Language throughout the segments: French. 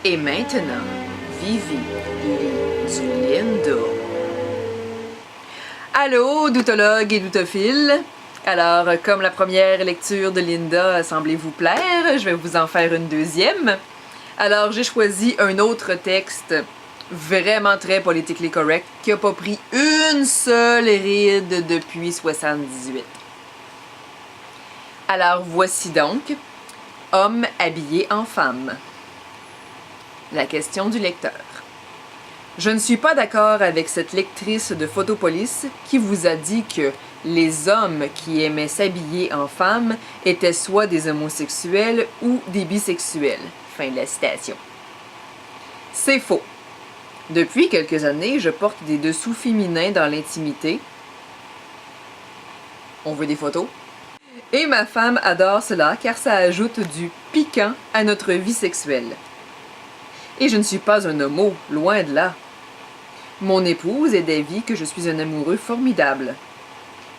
Et maintenant, Vivi lit du Linda. Allô, doutologue et doutophile. Alors, comme la première lecture de Linda a semblé vous plaire, je vais vous en faire une deuxième. Alors, j'ai choisi un autre texte vraiment très politically correct qui n'a pas pris une seule ride depuis 78. Alors, voici donc Homme habillé en femme. La question du lecteur. Je ne suis pas d'accord avec cette lectrice de Photopolis qui vous a dit que les hommes qui aimaient s'habiller en femme étaient soit des homosexuels ou des bisexuels. Fin de la citation. C'est faux. Depuis quelques années, je porte des dessous féminins dans l'intimité. On veut des photos? Et ma femme adore cela car ça ajoute du piquant à notre vie sexuelle. Et je ne suis pas un homo, loin de là. Mon épouse est d'avis que je suis un amoureux formidable.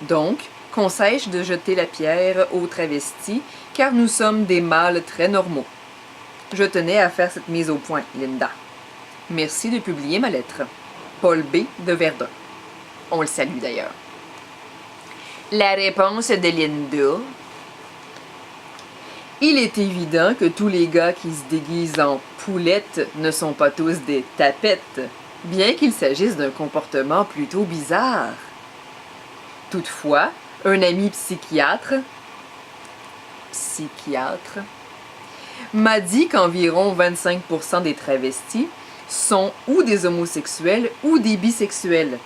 Donc, conseille-je de jeter la pierre aux travestis, car nous sommes des mâles très normaux. Je tenais à faire cette mise au point, Linda. Merci de publier ma lettre. Paul B. de Verdun. On le salue d'ailleurs. La réponse de Linda. Il est évident que tous les gars qui se déguisent en poulettes ne sont pas tous des tapettes, bien qu'il s'agisse d'un comportement plutôt bizarre. Toutefois, un ami psychiatre m'a dit qu'environ 25% des travestis sont ou des homosexuels ou des bisexuels.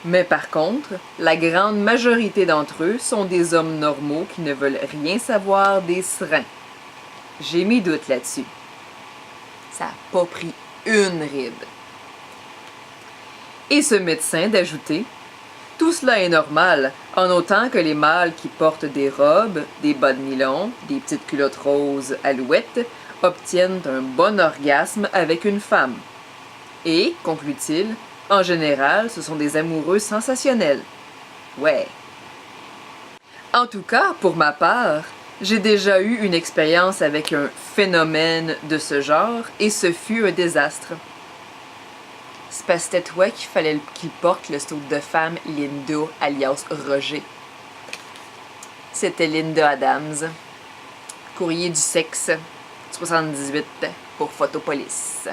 Mais par contre, la grande majorité d'entre eux sont des hommes normaux qui ne veulent rien savoir des seringues. J'ai mes doutes là-dessus. Ça n'a pas pris une ride. Et ce médecin d'ajouter: tout cela est normal, en autant que les mâles qui portent des robes, des bas de nylon, des petites culottes roses alouettes, obtiennent un bon orgasme avec une femme. Et, conclut-il, en général, ce sont des amoureux sensationnels. Ouais. En tout cas, pour ma part, j'ai déjà eu une expérience avec un phénomène de ce genre, et ce fut un désastre. C'est parce que c'était toi qu'il fallait qu'il porte le saut de femme Linda, alias Roger. C'était Linda Adams. Courrier du sexe, 78 pour Photopolis.